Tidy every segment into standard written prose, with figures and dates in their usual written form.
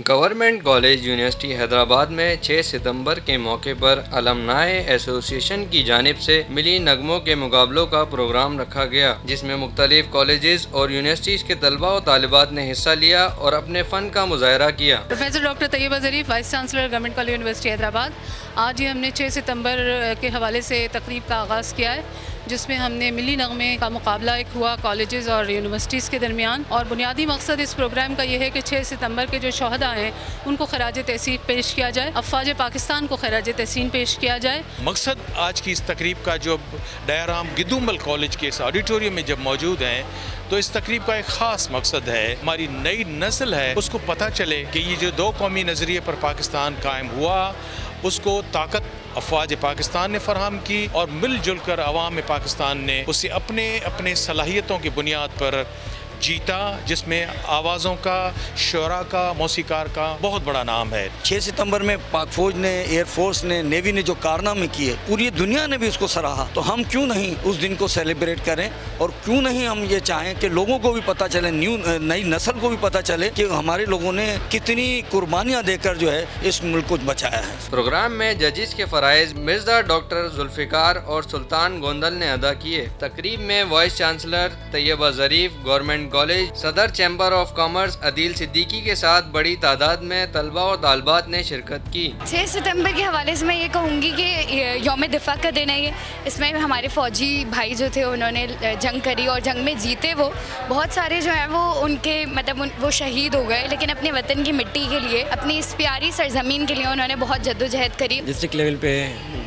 Government college university Hyderabad میں 6 ستمبر کے موقع پر المنائے ایسوسی ایشن کی جانب سے ملی نغموں کے مقابلوں کا پروگرام رکھا گیا، جس میں مختلف کالجز اور یونیورسٹیز کے طلباء و طالبات نے حصہ لیا اور اپنے فن کا مظاہرہ کیا۔ Professor doctor Tayyaba Zarif, vice chancellor government college university Hyderabad, آج ہم نے 6 ستمبر کے حوالے سے تقریب کا آغاز کیا ہے، جس میں ہم نے ملی نغمے کا مقابلہ ایک ہوا کالجز اور یونیورسٹیز کے درمیان، اور بنیادی مقصد اس پروگرام کا یہ ہے کہ 6 ستمبر کے جو شہداء ہیں ان کو خراج تحسین پیش کیا جائے، افواج پاکستان کو خراج تحسین پیش کیا جائے۔ مقصد آج کی اس تقریب کا جو ڈیارام گدومل کالج کے اس آڈیٹوریم میں جب موجود ہیں تو اس تقریب کا ایک خاص مقصد ہے، ہماری نئی نسل ہے اس کو پتہ چلے کہ یہ جو دو قومی نظریے پر پاکستان قائم ہوا، اس کو طاقت افواج پاکستان نے فراہم کی اور مل جل کر عوام پاکستان نے اسے اپنے صلاحیتوں کی بنیاد پر جیتا، جس میں آوازوں کا، شعراء کا، موسیقار کا بہت بڑا نام ہے۔ 6 ستمبر میں پاک فوج نے، ایئر فورس نے، نیوی نے جو کارنامے کیے، پوری دنیا نے بھی اس کو سراہا، تو ہم کیوں نہیں اس دن کو سیلیبریٹ کریں، اور کیوں نہیں ہم یہ چاہیں کہ لوگوں کو بھی پتہ چلے، نئی نسل کو بھی پتہ چلے کہ ہمارے لوگوں نے کتنی قربانیاں دے کر جو ہے اس ملک کو بچایا ہے۔ پروگرام میں ججز کے فرائض مرزا ڈاکٹر ذوالفقار اور سلطان گوندل نے ادا کیے۔ تقریب میں وائس چانسلر طیبہ ظریف، گورنمنٹ کالج، صدر چیمبر آف کامرس عدیل صدیقی کے ساتھ بڑی تعداد میں طلباء و طالبات نے شرکت کی۔ 6 ستمبر کے حوالے سے میں یہ کہوں گی کہ یوم دفاع کا دن ہے یہ، اس میں ہمارے فوجی بھائی جو تھے انہوں نے جنگ کری اور جنگ میں جیتے، وہ بہت سارے جو ہیں وہ ان کے وہ شہید ہو گئے، لیکن اپنے وطن کی مٹی کے لیے، اپنی اس پیاری سرزمین کے لیے انہوں نے بہت جدوجہد کری۔ ڈسٹرکٹ لیول پہ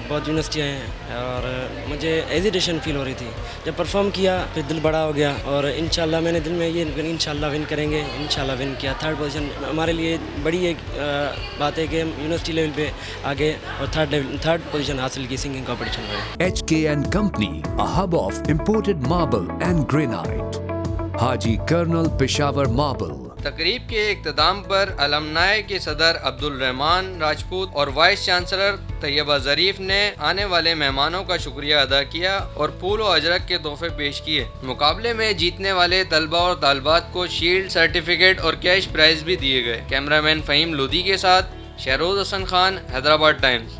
بہت یونیورسٹیاں ہیں اور مجھے ایزیٹیشن فیل ہو رہی تھی، جب پرفارم کیا پھر دل بڑا ہو گیا، اور انشاءاللہ میں نے دل میں یہ انشاءاللہ ون کریں گے، انشاءاللہ ون کیا۔ 3rd پوزیشن ہمارے لیے بڑی ایک بات ہے کہ ہم یونیورسٹی لیول پہ آگے اور 3rd پوزیشن حاصل کی سنگنگ کمپٹیشن میں۔ HKN Company, a hub of imported marble and granite. Haji colonel Peshawar marble. تقریب کے اختتام پر المنائے کے صدر عبدالرحمان راجپوت اور وائس چانسلر طیبہ ظریف نے آنے والے مہمانوں کا شکریہ ادا کیا اور پھول و اجرک کے تحفے پیش کیے۔ مقابلے میں جیتنے والے طلباء اور طالبات کو شیلڈ، سرٹیفکیٹ اور کیش پرائز بھی دیے گئے۔ کیمرہ مین فہیم لودھی کے ساتھ شہروز حسن خان، حیدرآباد ٹائمز۔